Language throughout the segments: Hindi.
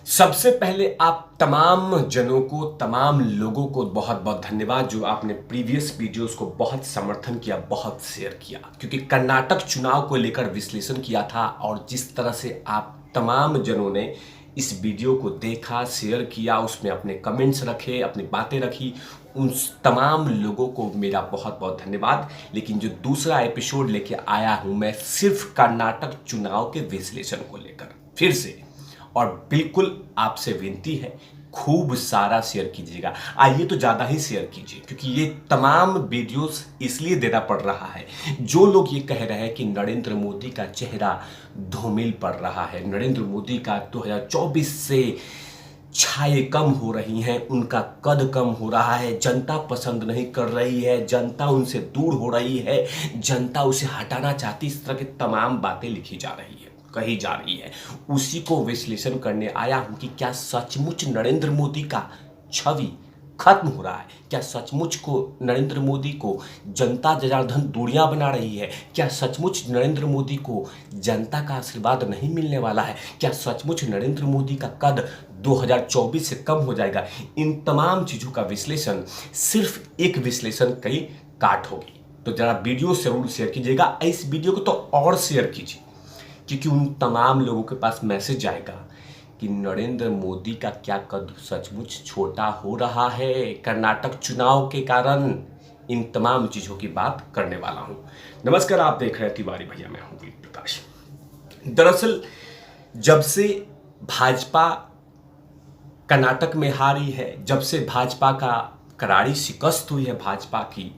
सबसे पहले आप तमाम जनों को, तमाम लोगों को बहुत बहुत धन्यवाद जो आपने प्रीवियस वीडियोस को बहुत समर्थन किया, बहुत शेयर किया। क्योंकि कर्नाटक चुनाव को लेकर विश्लेषण किया था और जिस तरह से आप तमाम जनों ने इस वीडियो को देखा, शेयर किया, उसमें अपने कमेंट्स रखे, अपनी बातें रखी, उन तमाम लोगों को मेरा बहुत बहुत धन्यवाद। लेकिन जो दूसरा एपिसोड लेके आया हूं मैं, सिर्फ कर्नाटक चुनाव के विश्लेषण को लेकर फिर से, और बिल्कुल आपसे विनती है खूब सारा शेयर कीजिएगा। आइए तो ज़्यादा ही शेयर कीजिए, क्योंकि ये तमाम वीडियोस इसलिए देना पड़ रहा है। जो लोग ये कह रहे हैं कि नरेंद्र मोदी का चेहरा धूमिल पड़ रहा है, नरेंद्र मोदी का 2024 से छाए कम हो रही हैं, उनका कद कम हो रहा है, जनता पसंद नहीं कर रही है, जनता उनसे दूर हो रही है, जनता उसे हटाना चाहती, इस तरह की तमाम बातें लिखी जा रही है, कही जा रही है। उसी को विश्लेषण करने आया हूं कि क्या सचमुच नरेंद्र मोदी का छवि खत्म हो रहा है? क्या सचमुच को नरेंद्र मोदी को जनता जनार्दन दूरियां बना रही है? क्या सचमुच नरेंद्र मोदी को जनता का आशीर्वाद नहीं मिलने वाला है? क्या सचमुच नरेंद्र मोदी का कद 2024 से कम हो जाएगा? इन तमाम चीजों का विश्लेषण सिर्फ एक विश्लेषण कई काट होगी। तो जरा वीडियो जरूर शेयर कीजिएगा, इस वीडियो को तो और शेयर कीजिए, क्योंकि उन तमाम लोगों के पास मैसेज आएगा कि नरेंद्र मोदी का क्या कद सचमुच छोटा हो रहा है कर्नाटक चुनाव के कारण। इन तमाम चीजों की बात करने वाला हूं। नमस्कार, आप देख रहे हैं तिवारी भैया, मैं हूं वीर प्रकाश। दरअसल जब से भाजपा कर्नाटक में हारी है, जब से भाजपा का करारी शिकस्त हुई है भाजपा की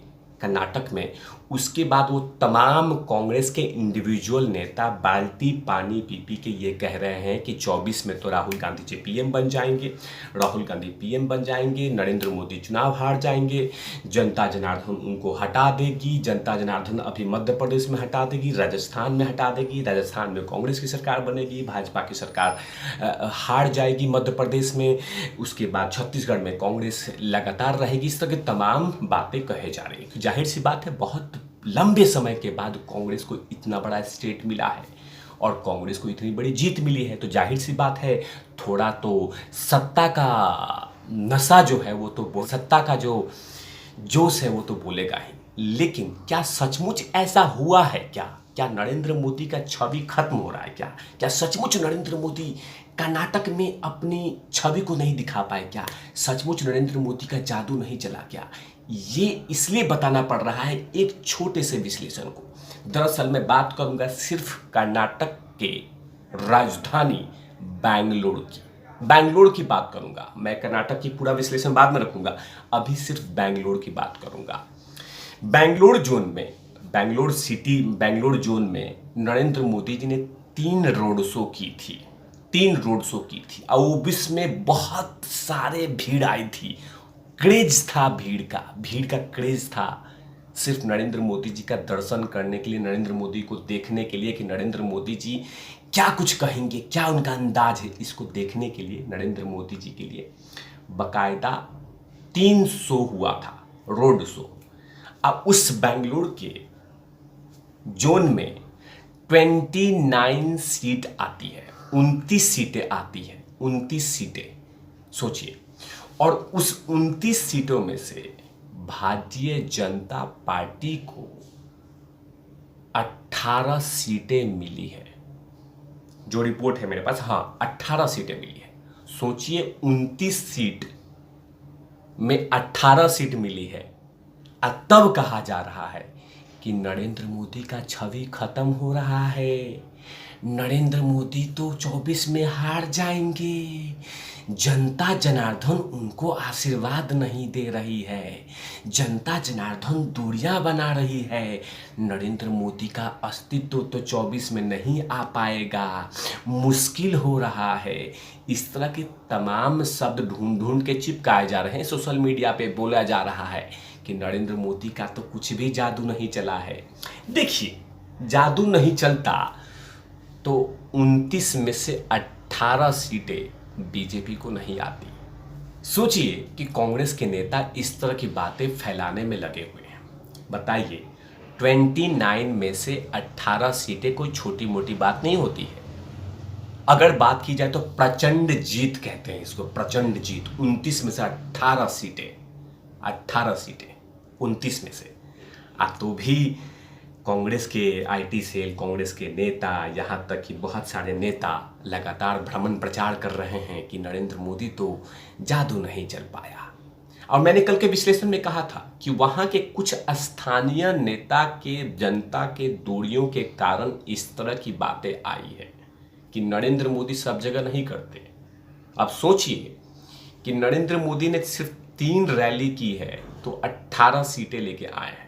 कर्नाटक में, उसके बाद वो तमाम कांग्रेस के इंडिविजुअल नेता बाल्टी पानी पी पी के ये कह रहे हैं कि 24 में तो राहुल गांधी जी पीएम बन जाएंगे, राहुल गांधी पीएम बन जाएंगे, नरेंद्र मोदी चुनाव हार जाएंगे, जनता जनार्दन उनको हटा देगी, जनता जनार्दन अभी मध्य प्रदेश में हटा देगी, राजस्थान में हटा देगी, राजस्थान में कांग्रेस की सरकार बनेगी, भाजपा की सरकार हार जाएगी मध्य प्रदेश में, उसके बाद छत्तीसगढ़ में कांग्रेस लगातार रहेगी। इस तरह की तमाम बातें कहे जा रही हैं। जाहिर सी बात है, बहुत लंबे समय के बाद कांग्रेस को इतना बड़ा स्टेट मिला है और कांग्रेस को इतनी बड़ी जीत मिली है, तो जाहिर सी बात है थोड़ा तो सत्ता का नशा जो है वो तो, सत्ता का जो जोश है वो तो बोलेगा ही। लेकिन क्या सचमुच ऐसा हुआ है? क्या नरेंद्र मोदी का छवि खत्म हो रहा है? क्या सचमुच नरेंद्र मोदी कर्नाटक में अपनी छवि को नहीं दिखा पाए? क्या सचमुच नरेंद्र मोदी का जादू नहीं चला? क्या ये इसलिए बताना पड़ रहा है एक छोटे से विश्लेषण को। दरअसल मैं बात करूंगा सिर्फ कर्नाटक के राजधानी बैंगलोर की बात करूंगा। मैं कर्नाटक की पूरा विश्लेषण बाद में रखूंगा, अभी सिर्फ बैंगलोर की बात करूंगा। बैंगलोर जोन में नरेंद्र मोदी जी ने 3 रोड शो की थी और उस में बहुत सारे भीड़ आई थी। क्रेज था भीड़ का क्रेज था सिर्फ नरेंद्र मोदी जी का दर्शन करने के लिए, नरेंद्र मोदी को देखने के लिए कि नरेंद्र मोदी जी क्या कुछ कहेंगे, क्या उनका अंदाज है, इसको देखने के लिए नरेंद्र मोदी जी के लिए बकायदा 3 शो हुआ था, रोड शो। अब उस बेंगलुरु के जोन में 29 सीट आती है, 29 सीटें आती है, 29 सीटें सोचिए। और उस 29 सीटों में से भारतीय जनता पार्टी को 18 सीटें मिली है, जो रिपोर्ट है मेरे पास। हाँ, 18 सीटें मिली है। सोचिए 29 सीट में 18 सीट मिली है, और तब कहा जा रहा है कि नरेंद्र मोदी का छवि खत्म हो रहा है, नरेंद्र मोदी तो 24 में हार जाएंगे, जनता जनार्दन उनको आशीर्वाद नहीं दे रही है, जनता जनार्दन दूरियां बना रही है, नरेंद्र मोदी का अस्तित्व तो 24 में नहीं आ पाएगा, मुश्किल हो रहा है। इस तरह के तमाम शब्द ढूंढ के चिपकाए जा रहे हैं, सोशल मीडिया पे बोला जा रहा है कि नरेंद्र मोदी का तो कुछ भी जादू नहीं चला है। देखिए, जादू नहीं चलता तो 29 में से 18 सीटें बीजेपी को नहीं आती। सोचिए कि कांग्रेस के नेता इस तरह की बातें फैलाने में लगे हुए हैं। बताइए, 29 में से 18 सीटें कोई छोटी मोटी बात नहीं होती है। अगर बात की जाए तो प्रचंड जीत कहते हैं इसको, प्रचंड जीत। 29 में से 18 सीटें, 18 सीटें 29 में से। तो भी कांग्रेस के आईटी सेल, कांग्रेस के नेता, यहाँ तक कि बहुत सारे नेता लगातार भ्रमण प्रचार कर रहे हैं कि नरेंद्र मोदी तो जादू नहीं चल पाया। और मैंने कल के विश्लेषण में कहा था कि वहाँ के कुछ स्थानीय नेता के, जनता के दूरियों के कारण इस तरह की बातें आई है कि नरेंद्र मोदी सब जगह नहीं करते। अब सोचिए कि नरेंद्र मोदी ने सिर्फ 3 रैली की है तो 18 सीटें लेके आए हैं।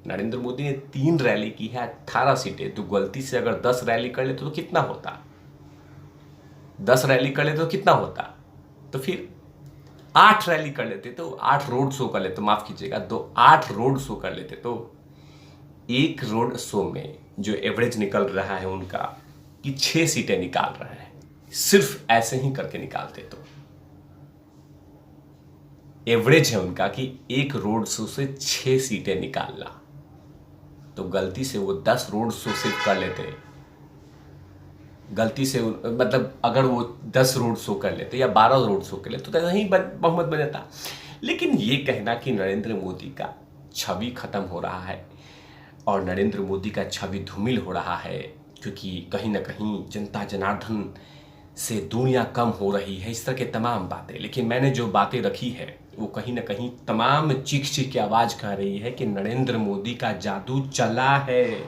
नरेंद्र मोदी ने 3 रैली की है, 18 सीटें। तो गलती से अगर 10 रैली कर लेते तो कितना होता? 10 रैली कर लेते तो कितना होता? तो फिर 8 रैली कर लेते तो 8 रोड शो कर लेते, माफ कीजिएगा, 8 रोड शो कर लेते तो एक रोड शो में जो एवरेज निकल रहा है उनका कि 6 सीटें निकाल रहे हैं, सिर्फ ऐसे ही करके निकालते तो एवरेज है उनका कि एक रोड शो से 6 सीटें निकालना। तो गलती से वो 10 रोड शो सिर्फ कर लेते, गलती से मतलब अगर वो 10 रोड शो कर लेते या 12 रोड शो कर लेते तो नहीं बहुमत बन जाता। लेकिन ये कहना कि नरेंद्र मोदी का छवि खत्म हो रहा है और नरेंद्र मोदी का छवि धूमिल हो रहा है क्योंकि कहीं ना कहीं जनता जनार्दन से दूरियां कम हो रही है, इस तरह के तमाम बातें। लेकिन मैंने जो बातें रखी है वो कहीं ना कहीं तमाम चीख चीख की आवाज़ कह रही है कि नरेंद्र मोदी का जादू चला है।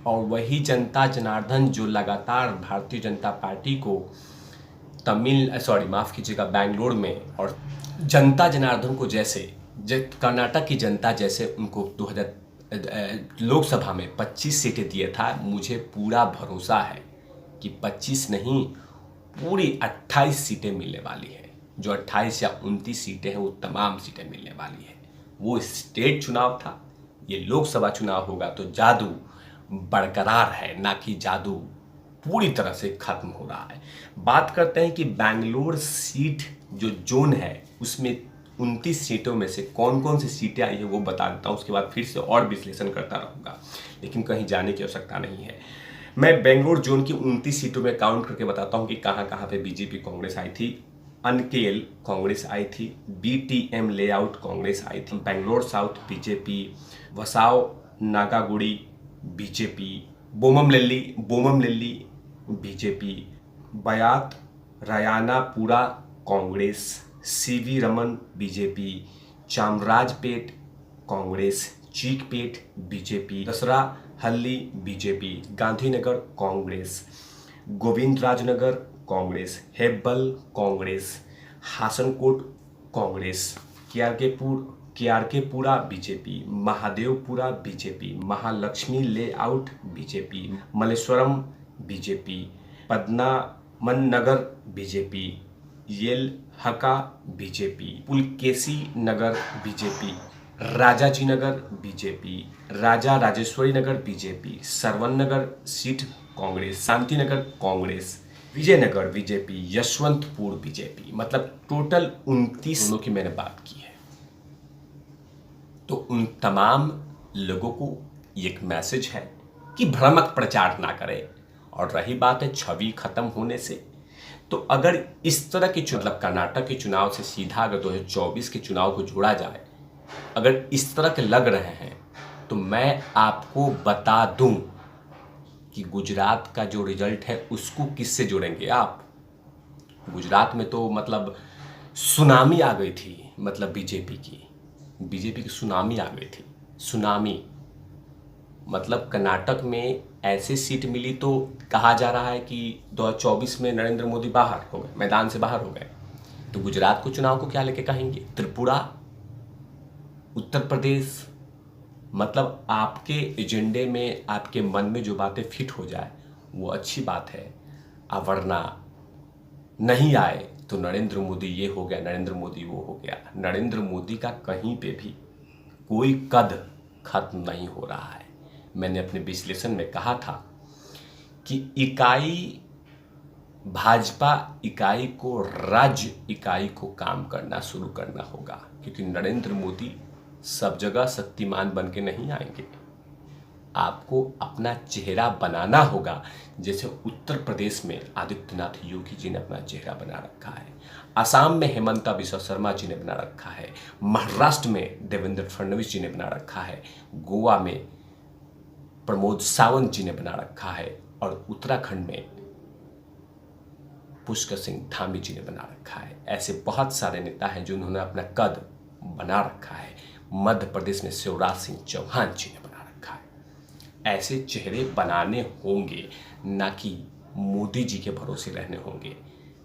और वही जनता जनार्दन जो लगातार भारतीय जनता पार्टी को माफ़ कीजिएगा, बेंगलोर में, और जनता जनार्दन को जैसे कर्नाटक की जनता जैसे उनको 2000 लोकसभा में 25 सीटें दिए था, मुझे पूरा भरोसा है कि 25 नहीं पूरी 28 सीटें मिलने वाली है। जो 28 या 29 सीटें हैं वो तमाम सीटें मिलने वाली है। वो स्टेट चुनाव था, ये लोकसभा चुनाव होगा तो जादू बरकरार है, ना कि जादू पूरी तरह से खत्म हो रहा है। बात करते हैं कि बेंगलोर सीट जो जोन है उसमें 29 सीटों में से कौन कौन सी सीटें आई है वो बता देता हूँ, उसके बाद फिर से और विश्लेषण करता रहूँगा, लेकिन कहीं जाने की आवश्यकता नहीं है। मैं बेंगलोर जोन की 29 सीटों में काउंट करके बताता हूँ कि कहाँ कहाँ पे बीजेपी कांग्रेस आई थी। अनकेल कांग्रेस आई थी, बीटीएम लेआउट कांग्रेस आई थी, Bangalore south BJP, Basavanagudi BJP, Bommanahalli BJP, Byatarayanapura Congress, C V Raman BJP, Chamrajpet Congress, Chickpet BJP, Dasarahalli BJP, Gandhinagar Congress, Govindarajanagar Congress, Hebbal Congress, Hosakote Congress, K R Puram BJP, Mahadevapura BJP, Mahalakshmi layout BJP, Malleshwaram BJP, Padmanabha Nagar BJP, Yelahanka BJP, Pulakeshi Nagar BJP, Rajaji Nagar BJP, Raja Rajeshwari Nagar BJP, Sarvagna Nagar seat Congress, Shantinagar Congress, Vijayanagar BJP, Yeshwantpur BJP. मतलब टोटल 29 की मैंने बात की है। तो उन तमाम लोगों को एक मैसेज है कि भ्रामक प्रचार ना करें। और रही बात है छवि खत्म होने से, तो अगर इस तरह के मतलब कर्नाटक के चुनाव से सीधा अगर 2024 के चुनाव को जोड़ा जाए, अगर इस तरह के लग रहे हैं तो मैं आपको बता दूं कि गुजरात का जो रिजल्ट है उसको किससे जोड़ेंगे आप। गुजरात में तो मतलब सुनामी आ गई थी, मतलब बीजेपी की सुनामी आ गई थी, सुनामी। मतलब कर्नाटक में ऐसे सीट मिली तो कहा जा रहा है कि 2024 में नरेंद्र मोदी बाहर हो गए, मैदान से बाहर हो गए। तो गुजरात को चुनाव को क्या लेके कहेंगे, त्रिपुरा, उत्तर प्रदेश। मतलब आपके एजेंडे में, आपके मन में जो बातें फिट हो जाए वो अच्छी बात है, वरना नहीं आए तो नरेंद्र मोदी ये हो गया, नरेंद्र मोदी वो हो गया। नरेंद्र मोदी का कहीं पे भी कोई कद खत्म नहीं हो रहा है। मैंने अपने विश्लेषण में कहा था कि भाजपा इकाई को, राज्य इकाई को काम करना शुरू करना होगा, क्योंकि नरेंद्र मोदी सब जगह शक्तिमान बन के नहीं आएंगे। आपको अपना चेहरा बनाना होगा, जैसे उत्तर प्रदेश में आदित्यनाथ योगी जी ने अपना चेहरा बना रखा है, असम में हेमंता बिस्वा शर्मा जी ने बना रखा है, महाराष्ट्र में देवेंद्र फडणवीस जी ने बना रखा है, गोवा में प्रमोद सावंत जी ने बना रखा है और उत्तराखंड में पुष्कर सिंह धामी जी ने बना रखा है। ऐसे बहुत सारे नेता हैं जिन्होंने अपना कद बना रखा है। मध्य प्रदेश में शिवराज सिंह चौहान जी ने बना रखा है। ऐसे चेहरे बनाने होंगे, ना कि मोदी जी के भरोसे रहने होंगे।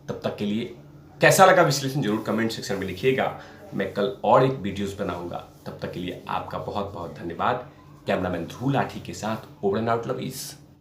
तब तक के लिए कैसा लगा विश्लेषण जरूर कमेंट सेक्शन में लिखिएगा। मैं कल और एक वीडियोस बनाऊंगा। तब तक के लिए आपका बहुत बहुत धन्यवाद। कैमरामैन ध्रुव लाठी के साथ ओवर एंड आउट लवीज।